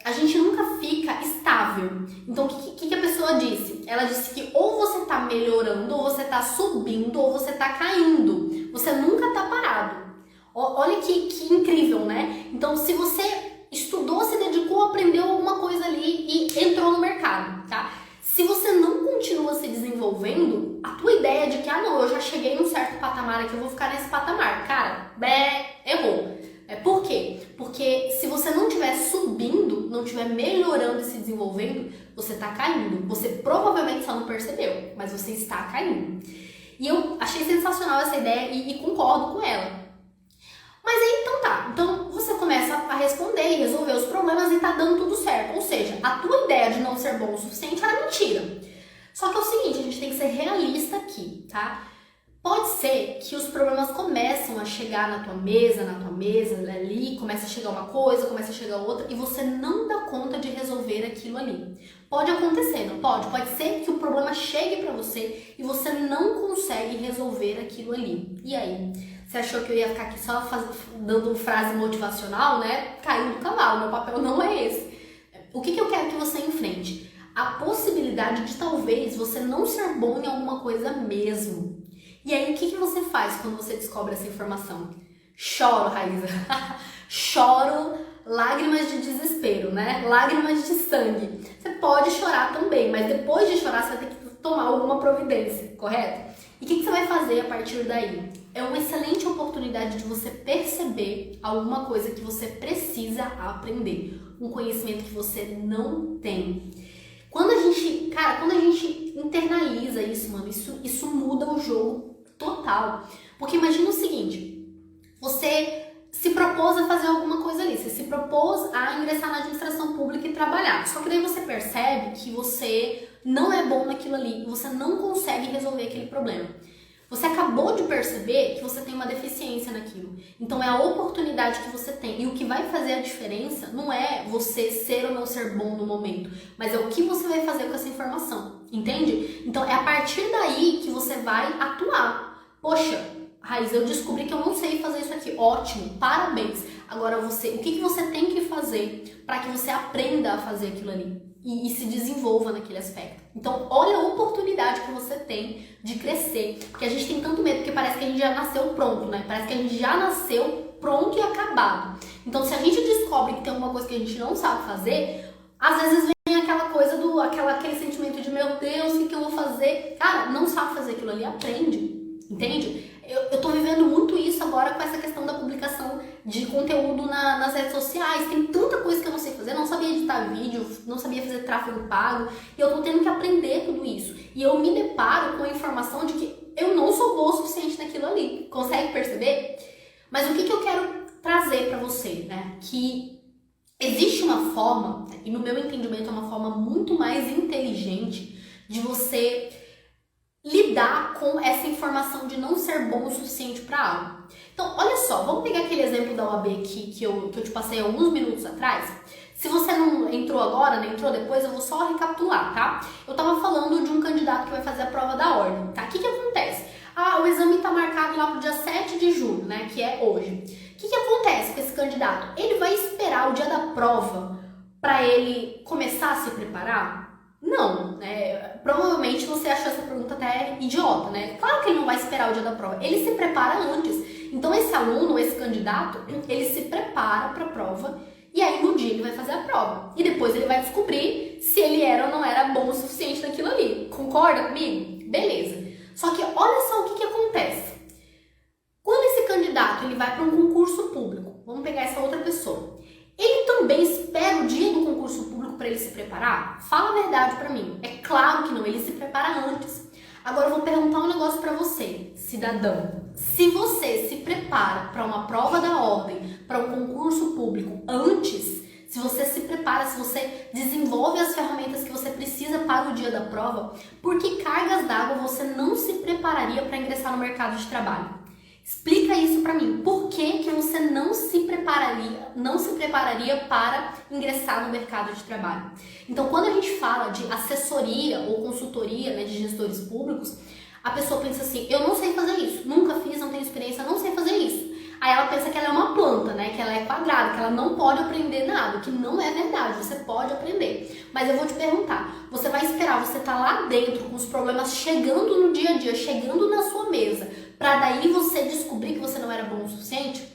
a gente nunca fica estável. Então o que a pessoa disse? Ela disse que ou você tá melhorando, ou você tá subindo, ou você tá caindo. Você nunca tá parado. Olha que incrível, né? Então se você estudou, se dedicou, aprendeu alguma coisa ali e entrou no mercado, tá? Se você não continua se desenvolvendo, a tua ideia de que, não, eu já cheguei num certo patamar aqui, eu vou ficar nesse patamar. Cara, errou. Por quê? Porque se você não estiver subindo, não estiver melhorando e se desenvolvendo, você está caindo. Você provavelmente só não percebeu, mas você está caindo. E eu achei sensacional essa ideia e concordo com ela. Mas aí, então tá. Então você começa a responder e resolver os problemas e tá dando tudo certo. Ou seja, a tua ideia de não ser bom o suficiente era mentira. Só que é o seguinte, a gente tem que ser realista aqui, tá? Pode ser que os problemas começam a chegar na tua mesa, ali, começa a chegar uma coisa, começa a chegar outra, e você não dá conta de resolver aquilo ali. Pode acontecer, não pode? Pode ser que o problema chegue pra você e você não consegue resolver aquilo ali. E aí? Você achou que eu ia ficar aqui só dando frase motivacional, né? Caiu do cavalo, meu papel não é esse. O que eu quero que você enfrente? A possibilidade de talvez você não ser bom em alguma coisa mesmo. E aí, o que você faz quando você descobre essa informação? Choro, Raíza. Choro, lágrimas de desespero, né? Lágrimas de sangue. Você pode chorar também, mas depois de chorar, você vai ter que tomar alguma providência, correto? E o que você vai fazer a partir daí? É uma excelente oportunidade de você perceber alguma coisa que você precisa aprender. Um conhecimento que você não tem. Quando a gente internaliza isso, mano, isso muda o jogo total. Porque imagina o seguinte, você se propôs a fazer alguma coisa ali, você se propôs a ingressar na administração pública e trabalhar. Só que daí você percebe que você não é bom naquilo ali, e você não consegue resolver aquele problema. Você acabou de perceber que você tem uma deficiência naquilo. Então é a oportunidade que você tem. E o que vai fazer a diferença não é você ser ou não ser bom no momento, mas é o que você vai fazer com essa informação. Entende? Então é a partir daí que você vai atuar. Poxa, Raiz, eu descobri que eu não sei fazer isso aqui. Ótimo, parabéns. Agora o que você tem que fazer para que você aprenda a fazer aquilo ali? E se desenvolva naquele aspecto. Então, olha a oportunidade que você tem de crescer. Porque a gente tem tanto medo, porque parece que a gente já nasceu pronto, né? Parece que a gente já nasceu pronto e acabado. Então, se a gente descobre que tem alguma coisa que a gente não sabe fazer, às vezes vem aquela coisa aquele sentimento de, meu Deus, o que eu vou fazer? Cara, não sabe fazer aquilo ali, aprende. Entende? Eu tô vivendo muito isso agora com essa questão da publicação de conteúdo nas redes sociais. Tem tanta coisa que eu não sei fazer, não sabia editar vídeo, não sabia fazer tráfego pago, e eu tô tendo que aprender tudo isso. E eu me deparo com a informação de que eu não sou boa o suficiente naquilo ali. Consegue perceber? Mas o que eu quero trazer pra você, né? Que existe uma forma, e no meu entendimento é uma forma muito mais inteligente de você lidar com essa informação de não ser bom o suficiente para algo. Então, olha só, vamos pegar aquele exemplo da OAB aqui que eu te passei alguns minutos atrás. Se você não entrou agora, nem entrou depois, eu vou só recapitular, tá? Eu tava falando de um candidato que vai fazer a prova da ordem, tá? O que acontece? O exame tá marcado lá pro dia 7 de julho, né? Que é hoje. O que acontece com esse candidato? Ele vai esperar o dia da prova para ele começar a se preparar? Não, né? Provavelmente você achou essa pergunta até idiota, né? Claro que ele não vai esperar o dia da prova, ele se prepara antes. Então esse aluno, esse candidato, ele se prepara para a prova e aí no dia ele vai fazer a prova. E depois ele vai descobrir se ele era ou não era bom o suficiente naquilo ali. Concorda comigo? Beleza. Só que olha só o que acontece. Quando esse candidato ele vai para um concurso público, vamos pegar essa outra pessoa, ele também espera o dia do concurso público para ele se preparar? Fala a verdade para mim. É claro que não, ele se prepara antes. Agora eu vou perguntar um negócio para você, cidadão. Se você se prepara para uma prova da ordem, para um concurso público antes, se você se prepara, se você desenvolve as ferramentas que você precisa para o dia da prova, por que cargas d'água você não se prepararia para ingressar no mercado de trabalho? Explica isso para mim. Por que você não se prepararia para ingressar no mercado de trabalho? Então, quando a gente fala de assessoria ou consultoria, né, de gestores públicos, a pessoa pensa assim, eu não sei fazer isso, nunca fiz, não tenho experiência, não sei fazer isso. Aí ela pensa que ela é uma planta, né, que ela é quadrada, que ela não pode aprender nada, o que não é verdade, você pode aprender. Mas eu vou te perguntar, você vai esperar você estar lá dentro com os problemas chegando no dia a dia, chegando na sua mesa, para daí você descobrir que você não era bom o suficiente?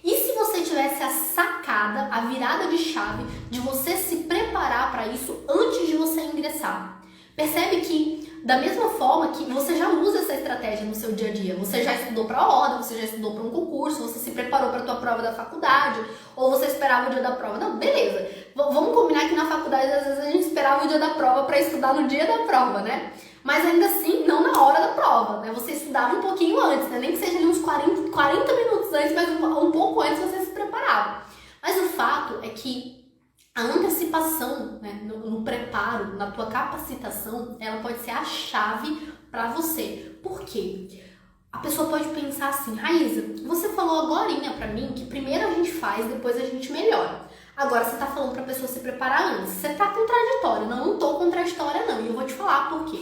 E se você tivesse a sacada, a virada de chave de você se preparar para isso antes de você ingressar? Percebe que, da mesma forma que você já usa essa estratégia no seu dia a dia, você já estudou para a OAB, você já estudou para um concurso, você se preparou para a tua prova da faculdade, ou você esperava o dia da prova. Não, beleza. Vamos combinar que na faculdade, às vezes, a gente esperava o dia da prova para estudar no dia da prova, né? Mas ainda assim, não na hora da prova, né? Você estudava um pouquinho antes, né? Nem que seja ali uns 40 minutos antes, mas um pouco antes você se preparava. Mas o fato é que a antecipação, né, no preparo, na tua capacitação, ela pode ser a chave para você. Por quê? A pessoa pode pensar assim, Raíza, você falou agorinha para mim que primeiro a gente faz, depois a gente melhora. Agora você tá falando pra pessoa se preparar antes. Você tá contraditório. Não tô contraditória não. E eu vou te falar por quê.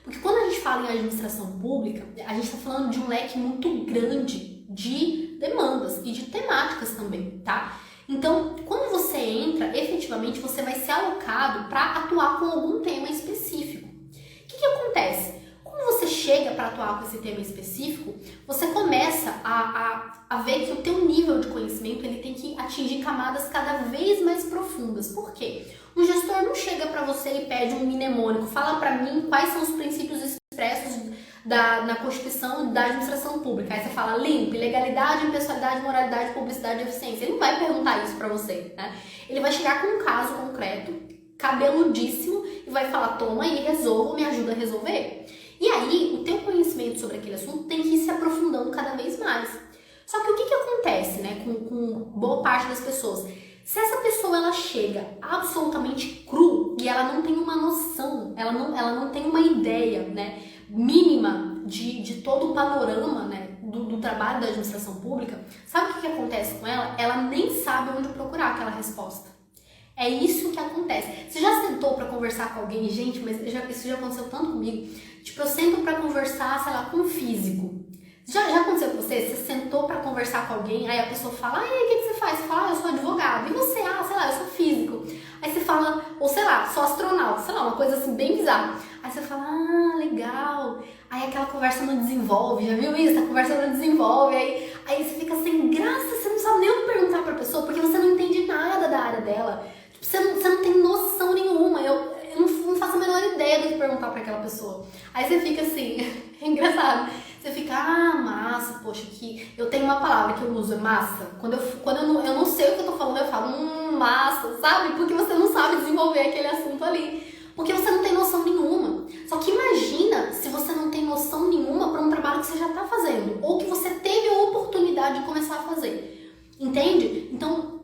Porque quando a gente fala em administração pública, a gente tá falando de um leque muito grande de demandas e de temáticas também, tá? Então, quando você entra, efetivamente você vai ser alocado para atuar com algum tema específico. O que acontece? Quando você chega para atuar com esse tema específico, você começa a ver que o teu nível de conhecimento ele tem que atingir camadas cada vez mais profundas. Por quê? Um gestor não chega para você e pede um mnemônico, fala para mim quais são os princípios expressos na Constituição da administração pública. Aí você fala limpe, legalidade, impessoalidade, moralidade, publicidade e eficiência. Ele não vai perguntar isso pra você, né? Ele vai chegar com um caso concreto, cabeludíssimo, e vai falar, toma aí, resolva, me ajuda a resolver. E aí, o teu conhecimento sobre aquele assunto tem que ir se aprofundando cada vez mais. Só que o que acontece, né, com boa parte das pessoas? Se essa pessoa ela chega absolutamente cru e ela não tem uma noção, ela não tem uma ideia, né, mínima de todo o panorama, né, do trabalho da administração pública, sabe o que acontece com ela? Ela nem sabe onde procurar aquela resposta. É isso que acontece. Você já sentou pra conversar com alguém? Gente, mas isso já aconteceu tanto comigo. Tipo, eu sento pra conversar, sei lá, com um físico. Já aconteceu com você? Você sentou pra conversar com alguém, aí a pessoa fala, o que você faz? Você fala, eu sou advogado. E você? Sei lá, eu sou físico. Aí você fala, ou sei lá, sou astronauta, sei lá, uma coisa assim bem bizarra. Aí você fala, legal. Aí aquela conversa não desenvolve, já viu isso? A conversa não desenvolve. Aí você fica sem graça, você não sabe nem o que perguntar pra pessoa, porque você não entende nada da área dela. Tipo, você não tem noção nenhuma. Eu não faço a menor ideia do que perguntar pra aquela pessoa. Aí você fica assim, é engraçado. Você fica, massa, poxa, que eu tenho uma palavra que eu uso, é massa. Quando eu não sei o que eu tô falando, eu falo, massa, sabe? Porque você não sabe desenvolver aquele assunto ali. Porque você não tem noção nenhuma. Só que imagina se você não tem noção nenhuma para um trabalho que você já tá fazendo. Ou que você teve a oportunidade de começar a fazer. Entende? Então,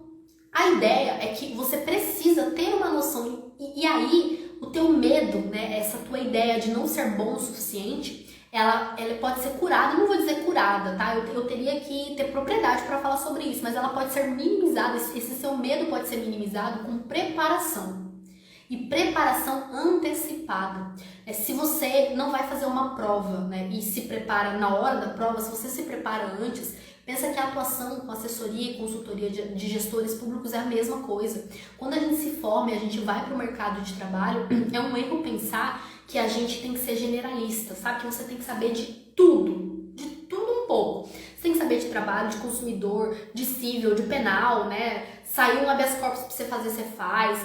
a ideia é que você precisa ter uma noção. E aí, o teu medo, né? Essa tua ideia de não ser bom o suficiente, ela pode ser curada, não vou dizer curada, tá? Eu teria que ter propriedade para falar sobre isso, mas ela pode ser minimizada, esse seu medo pode ser minimizado com preparação. E preparação antecipada. Se você não vai fazer uma prova, né, e se prepara na hora da prova, se você se prepara antes, pensa que a atuação com assessoria e consultoria de gestores públicos é a mesma coisa. Quando a gente se forma e a gente vai para o mercado de trabalho, é um erro pensar que a gente tem que ser generalista, sabe? Que você tem que saber de tudo um pouco. Você tem que saber de trabalho, de consumidor, de civil, de penal, né? Saiu um habeas corpus pra você fazer, você faz.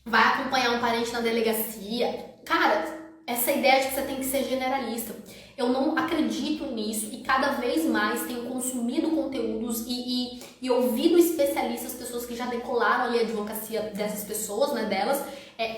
Vai acompanhar um parente na delegacia. Cara, essa ideia de que você tem que ser generalista, eu não acredito nisso e cada vez mais tenho consumido conteúdos e ouvido especialistas, pessoas que já decolaram ali a advocacia dessas pessoas, né, delas,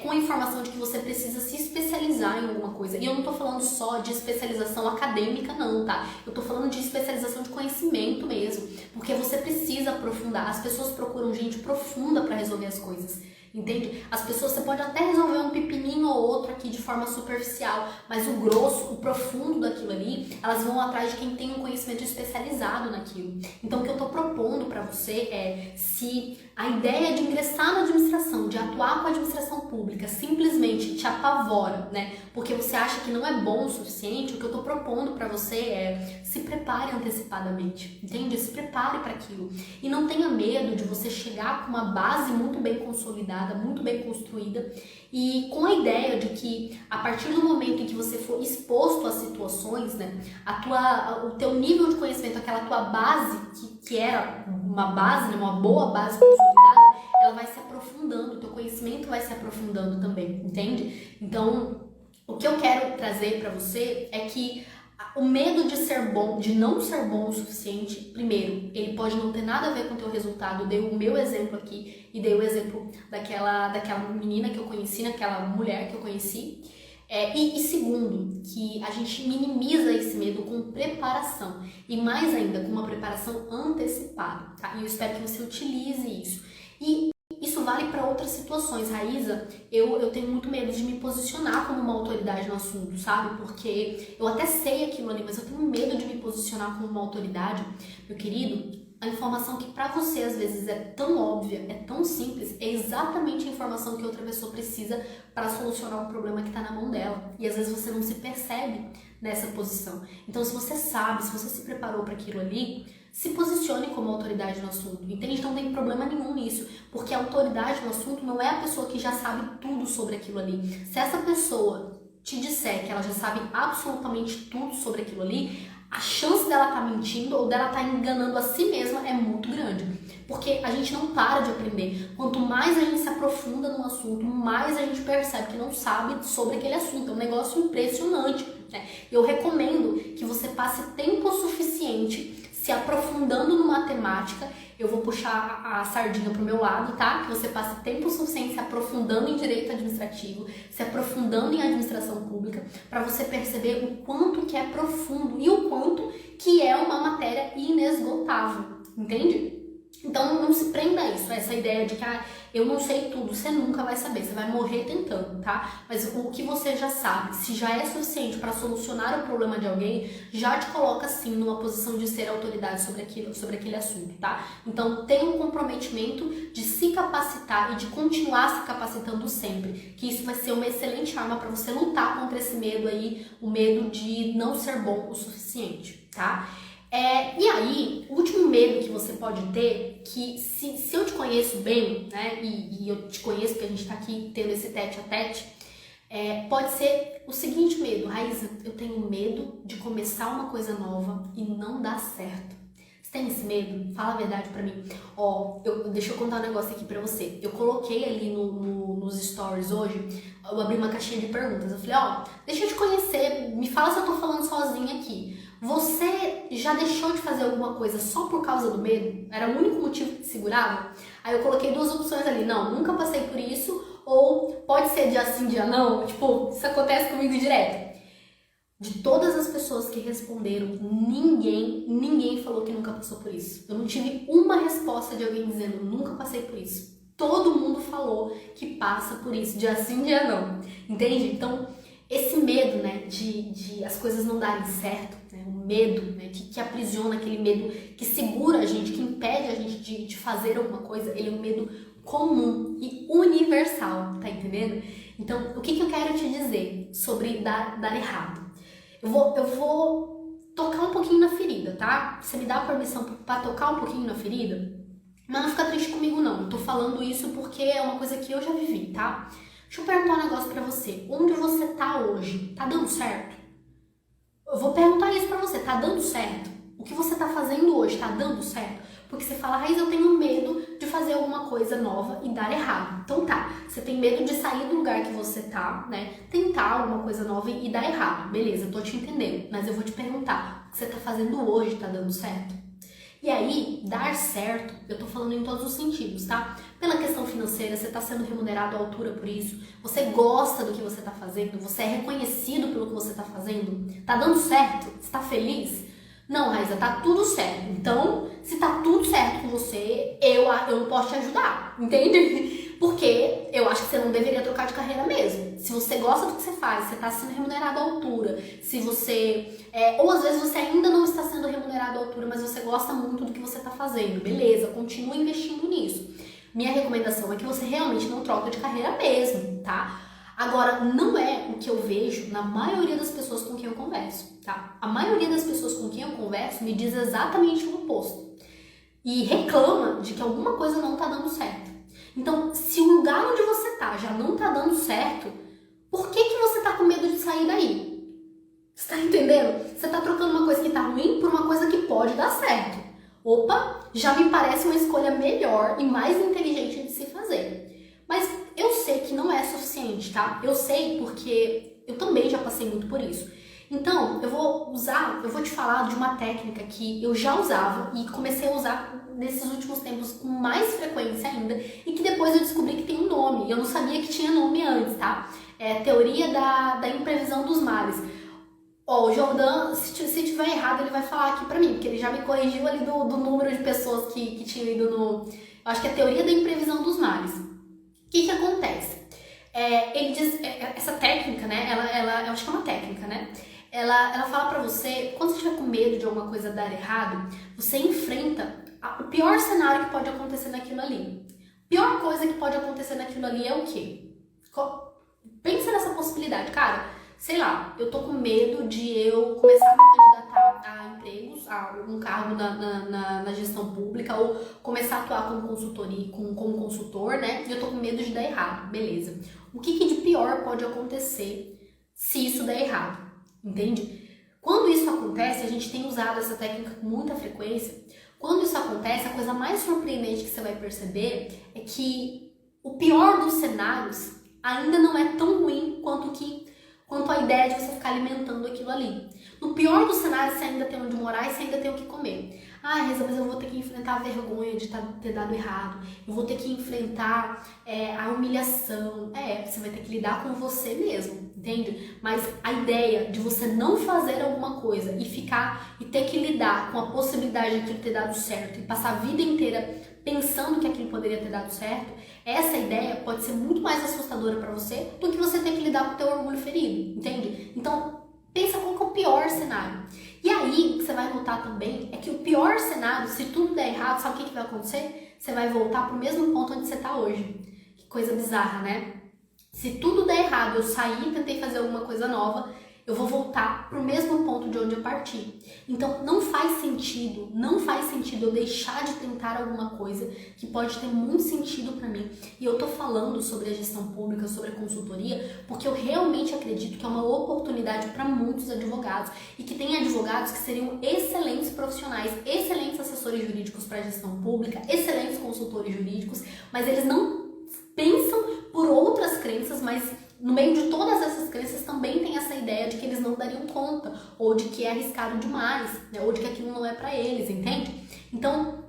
com a informação de que você precisa se especializar em alguma coisa. E eu não tô falando só de especialização acadêmica não, tá? Eu tô falando de especialização de conhecimento mesmo, porque você precisa aprofundar. As pessoas procuram gente profunda para resolver as coisas. Entende? As pessoas, você pode até resolver um pepininho ou outro aqui de forma superficial, mas o grosso, o profundo daquilo ali, elas vão atrás de quem tem um conhecimento especializado naquilo. Então o que eu tô propondo pra você é, se a ideia de ingressar na administração, de atuar com a administração pública simplesmente te apavora, né? Porque você acha que não é bom o suficiente, o que eu tô propondo pra você é se prepare antecipadamente, entende? Se prepare para aquilo e não tenha medo de você chegar com uma base muito bem consolidada, muito bem construída e com a ideia de que a partir do momento em que você for exposto a situações, né, o teu nível de conhecimento, aquela tua base, que era uma base, né, uma boa base consolidada, ela vai se aprofundando, o teu conhecimento vai se aprofundando também, entende? Então, o que eu quero trazer para você é que o medo de ser bom, de não ser bom o suficiente, primeiro, ele pode não ter nada a ver com o teu resultado. Eu dei o meu exemplo aqui e dei o exemplo daquela menina que eu conheci, daquela mulher que eu conheci. E segundo, que a gente minimiza esse medo com preparação e mais ainda com uma preparação antecipada, tá? E eu espero que você utilize isso. E isso vale para outras situações. Raíza, eu tenho muito medo de me posicionar como uma autoridade no assunto, sabe? Porque eu até sei aquilo ali, mas eu tenho medo de me posicionar como uma autoridade. Meu querido, a informação que para você às vezes é tão óbvia, é tão simples, é exatamente a informação que outra pessoa precisa para solucionar um problema que está na mão dela. E às vezes você não se percebe nessa posição. Então, se você sabe, se você se preparou para aquilo ali, se posicione como autoridade no assunto, entende? Não tem problema nenhum nisso, porque a autoridade no assunto não é a pessoa que já sabe tudo sobre aquilo ali. Se essa pessoa te disser que ela já sabe absolutamente tudo sobre aquilo ali, a chance dela estar mentindo ou dela estar enganando a si mesma é muito grande. Porque a gente não para de aprender. Quanto mais a gente se aprofunda no assunto, mais a gente percebe que não sabe sobre aquele assunto. É um negócio impressionante, né? Eu recomendo que você passe tempo suficiente se aprofundando numa temática. Eu vou puxar a sardinha pro meu lado, tá? Que você passe tempo suficiente se aprofundando em direito administrativo, se aprofundando em administração pública, para você perceber o quanto que é profundo e o quanto que é uma matéria inesgotável, entende? Então não se prenda a isso, a essa ideia de que eu não sei tudo, você nunca vai saber, você vai morrer tentando, tá? Mas o que você já sabe, se já é suficiente para solucionar o problema de alguém, já te coloca sim numa posição de ser autoridade sobre aquele assunto, tá? Então tenha um comprometimento de se capacitar e de continuar se capacitando sempre, que isso vai ser uma excelente arma para você lutar contra esse medo aí, o medo de não ser bom o suficiente, tá? E aí, o último medo que você pode ter, que se eu te conheço bem, né, e eu te conheço porque a gente tá aqui tendo esse tete a tete, pode ser o seguinte medo: Raíza, eu tenho medo de começar uma coisa nova e não dar certo. Você tem esse medo? Fala a verdade pra mim. Deixa eu contar um negócio aqui pra você. Eu coloquei ali nos stories hoje, eu abri uma caixinha de perguntas. Eu falei, deixa eu te conhecer, me fala se eu tô falando sozinha aqui. Você já deixou de fazer alguma coisa só por causa do medo? Era o único motivo que te segurava? Aí eu coloquei duas opções ali. Não, nunca passei por isso. Ou pode ser dia sim, dia não. Tipo, isso acontece comigo direto. De todas as pessoas que responderam, ninguém falou que nunca passou por isso. Eu não tive uma resposta de alguém dizendo, nunca passei por isso. Todo mundo falou que passa por isso, dia sim, dia não. Entende? Então, esse medo, né, de as coisas não darem certo, né, o medo, né, que aprisiona, aquele medo que segura a gente, que impede a gente de fazer alguma coisa, ele é um medo comum e universal, tá entendendo? Então, o que eu quero te dizer sobre dar errado? Eu vou tocar um pouquinho na ferida, tá? Você me dá permissão pra tocar um pouquinho na ferida? Mas não fica triste comigo não, eu tô falando isso porque é uma coisa que eu já vivi, tá? Deixa eu perguntar um negócio pra você. Onde você tá hoje? Tá dando certo? Eu vou perguntar isso pra você. Tá dando certo? O que você tá fazendo hoje tá dando certo? Porque você fala, Raíza, eu tenho medo de fazer alguma coisa nova e dar errado. Então tá, você tem medo de sair do lugar que você tá, né? Tentar alguma coisa nova e dar errado. Beleza, eu tô te entendendo. Mas eu vou te perguntar, o que você tá fazendo hoje tá dando certo? E aí, dar certo, eu tô falando em todos os sentidos, tá? Pela questão financeira, você tá sendo remunerado à altura por isso, você gosta do que você tá fazendo, você é reconhecido pelo que você tá fazendo, tá dando certo, você tá feliz? Não, Raíza, tá tudo certo. Então, se tá tudo certo com você, eu não posso te ajudar, entende? Porque eu acho que você não deveria trocar de carreira mesmo. Se você gosta do que você faz, você tá sendo remunerado à altura, se você... ou às vezes você ainda não está sendo remunerado à altura, mas você gosta muito do que você tá fazendo, beleza, continua investindo nisso. Minha recomendação é que você realmente não troca de carreira mesmo, tá? Agora, não é o que eu vejo na maioria das pessoas com quem eu converso, tá? A maioria das pessoas com quem eu converso me diz exatamente o oposto. E reclama de que alguma coisa não tá dando certo. Então, se o lugar onde você tá já não tá dando certo, por que você tá com medo de sair daí? entendendo? Você tá trocando uma coisa que tá ruim por uma coisa que pode dar certo. Opa, já me parece uma escolha melhor e mais inteligente de se fazer. Mas eu sei que não é suficiente, tá? Eu sei porque eu também já passei muito por isso. Então, eu vou te falar de uma técnica que eu já usava e comecei a usar nesses últimos tempos com mais frequência ainda e que depois eu descobri que tem um nome. Eu não sabia que tinha nome antes, tá? É teoria da imprevisão dos males. Ó, o Jordan, se tiver errado, ele vai falar aqui pra mim, porque ele já me corrigiu ali do número de pessoas que tinham ido no... Eu acho que é a teoria da imprevisão dos males. O que acontece? Ele diz... essa técnica, né? Eu acho que é uma técnica, né? Ela fala pra você, quando você estiver com medo de alguma coisa dar errado, você enfrenta o pior cenário que pode acontecer naquilo ali. A pior coisa que pode acontecer naquilo ali é o quê? Pensa nessa possibilidade, cara. Sei lá, eu tô com medo de eu começar a me candidatar a empregos, a um cargo na gestão pública, ou começar a atuar como consultoria, como consultor, né? E eu tô com medo de dar errado, beleza. O que de pior pode acontecer se isso der errado? Entende? Quando isso acontece, a gente tem usado essa técnica com muita frequência. Quando isso acontece, a coisa mais surpreendente que você vai perceber é que o pior dos cenários ainda não é tão ruim quanto a ideia de você ficar alimentando aquilo ali. No pior dos cenários, você ainda tem onde morar e você ainda tem o que comer. Ah, Reza, mas eu vou ter que enfrentar a vergonha de ter dado errado. Eu vou ter que enfrentar a humilhação. Você vai ter que lidar com você mesmo, entende? Mas a ideia de você não fazer alguma coisa e ter que lidar com a possibilidade de aquilo ter dado certo e passar a vida inteira pensando que aquilo poderia ter dado certo, essa ideia pode ser muito mais assustadora para você do que você ter que lidar com o teu orgulho ferido, entende? Então, pensa qual que é o pior cenário. E aí, o que você vai notar também é que o pior cenário, se tudo der errado, sabe o que vai acontecer? Você vai voltar pro mesmo ponto onde você tá hoje. Que coisa bizarra, né? Se tudo der errado, eu saí e tentei fazer alguma coisa nova, eu vou voltar pro mesmo ponto de onde eu parti. Então, não faz sentido eu deixar de tentar alguma coisa que pode ter muito sentido para mim. E eu tô falando sobre a gestão pública, sobre a consultoria, porque eu realmente acredito que é uma oportunidade para muitos advogados e que tem advogados que seriam excelentes profissionais, excelentes assessores jurídicos para a gestão pública, excelentes consultores jurídicos, mas eles não pensam por outras crenças, mas no meio de todas essas crenças também tem essa ideia de que eles não dariam conta, ou de que é arriscado demais, né? Ou de que aquilo não é para eles, entende? Então,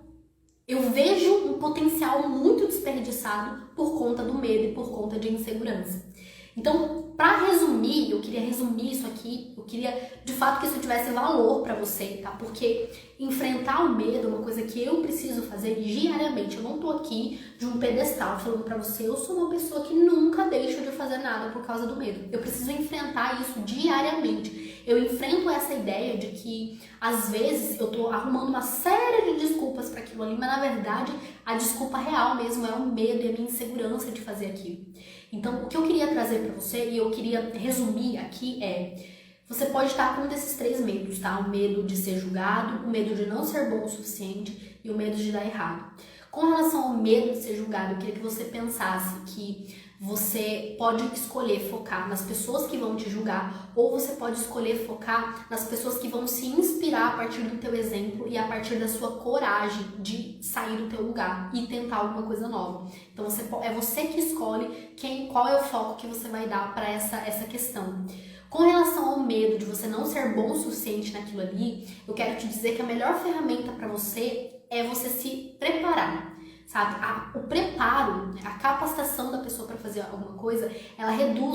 eu vejo um potencial muito desperdiçado por conta do medo e por conta de insegurança. Então, para resumir, eu queria resumir isso aqui, eu queria de fato que isso tivesse valor para você, tá? Porque enfrentar o medo é uma coisa que eu preciso fazer diariamente. Eu não tô aqui de um pedestal falando para você, eu sou uma pessoa que nunca deixa de fazer nada por causa do medo. Eu preciso enfrentar isso diariamente. Eu enfrento essa ideia de que às vezes eu tô arrumando uma série de desculpas para aquilo ali, mas na verdade a desculpa real mesmo é o medo e a minha insegurança de fazer aquilo. Então, o que eu queria trazer para você e eu queria resumir aqui você pode estar com um desses três medos, tá? O medo de ser julgado, o medo de não ser bom o suficiente e o medo de dar errado. Com relação ao medo de ser julgado, eu queria que você pensasse que você pode escolher focar nas pessoas que vão te julgar ou você pode escolher focar nas pessoas que vão se inspirar a partir do teu exemplo e a partir da sua coragem de sair do teu lugar e tentar alguma coisa nova. Então é você que escolhe qual é o foco que você vai dar para essa questão. Com relação ao medo de você não ser bom o suficiente naquilo ali, eu quero te dizer que a melhor ferramenta para você é você se preparar. Sabe? O preparo, a capacitação da pessoa para fazer alguma coisa,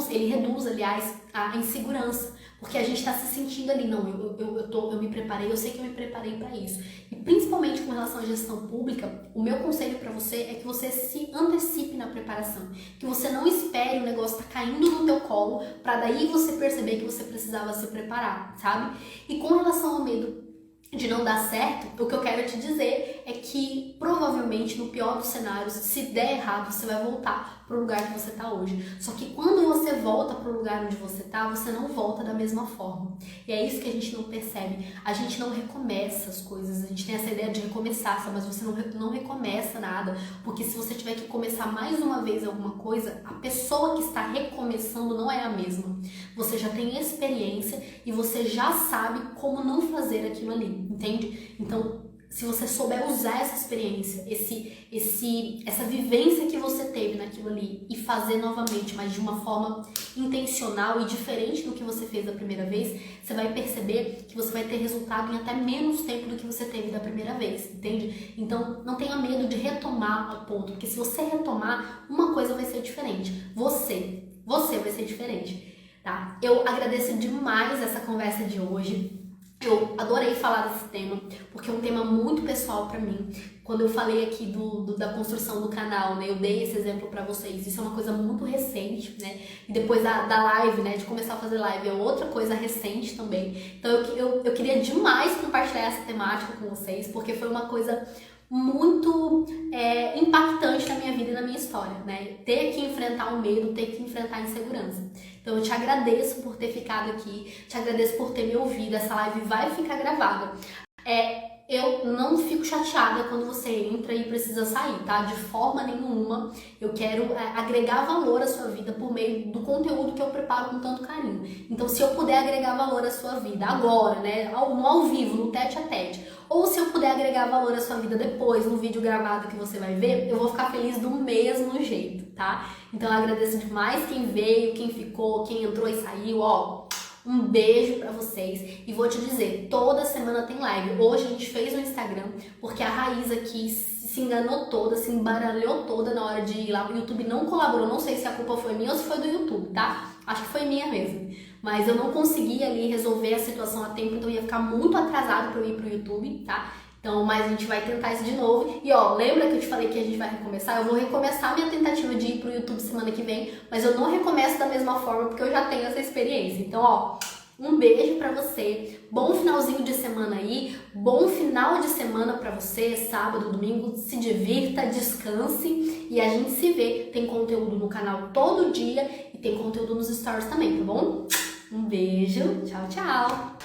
ele reduz, aliás, a insegurança, porque a gente está se sentindo ali, não, eu me preparei, eu sei que eu me preparei para isso. E principalmente com relação à gestão pública, o meu conselho para você é que você se antecipe na preparação, que você não espere o negócio tá caindo no teu colo para daí você perceber que você precisava se preparar, sabe? E com relação ao medo de não dar certo, o que eu quero te dizer é que provavelmente no pior dos cenários, se der errado, você vai voltar pro lugar que você tá hoje. Só que quando você volta pro lugar onde você tá, você não volta da mesma forma. E é isso que a gente não percebe. A gente não recomeça as coisas. A gente tem essa ideia de recomeçar, mas você não recomeça nada. Porque se você tiver que começar mais uma vez alguma coisa, a pessoa que está recomeçando não é a mesma. Você já tem experiência e você já sabe como não fazer aquilo ali, entende? Então, se você souber usar essa experiência, essa vivência que você teve naquilo ali e fazer novamente, mas de uma forma intencional e diferente do que você fez da primeira vez, você vai perceber que você vai ter resultado em até menos tempo do que você teve da primeira vez, entende? Então, não tenha medo de retomar ao ponto, porque se você retomar, uma coisa vai ser diferente. Você vai ser diferente, tá? Eu agradeço demais essa conversa de hoje. Eu adorei falar desse tema, porque é um tema muito pessoal pra mim. Quando eu falei aqui da construção do canal, né, eu dei esse exemplo pra vocês. Isso é uma coisa muito recente, né? E depois da live, né, de começar a fazer live, é outra coisa recente também. Então eu queria demais compartilhar essa temática com vocês, porque foi uma coisa muito impactante na minha vida e na minha história, né? Ter que enfrentar o medo, ter que enfrentar a insegurança. Então eu te agradeço por ter ficado aqui, te agradeço por ter me ouvido, essa live vai ficar gravada. Eu não fico chateada quando você entra e precisa sair, tá? De forma nenhuma. Eu quero agregar valor à sua vida por meio do conteúdo que eu preparo com tanto carinho. Então, se eu puder agregar valor à sua vida agora, né? No ao vivo, no tete a tete, ou se eu puder agregar valor à sua vida depois, no vídeo gravado que você vai ver, eu vou ficar feliz do mesmo jeito, tá? Então, eu agradeço demais quem veio, quem ficou, quem entrou e saiu, ó. Um beijo pra vocês e vou te dizer, toda semana tem live. Hoje a gente fez no Instagram porque a Raiz aqui se enganou toda, se embaralhou toda na hora de ir lá. O YouTube não colaborou, não sei se a culpa foi minha ou se foi do YouTube, tá? Acho que foi minha mesmo. Mas eu não consegui ali resolver a situação a tempo, então ia ficar muito atrasado pra eu ir pro YouTube, tá? Então, mas a gente vai tentar isso de novo. E ó, lembra que eu te falei que a gente vai recomeçar? Eu vou recomeçar minha tentativa de ir pro YouTube semana que vem, mas eu não recomeço da mesma forma porque eu já tenho essa experiência. Então, ó, um beijo pra você. Bom finalzinho de semana aí. Bom final de semana pra você, sábado, domingo. Se divirta, descanse e a gente se vê. Tem conteúdo no canal todo dia e tem conteúdo nos stories também, tá bom? Um beijo. Tchau, tchau.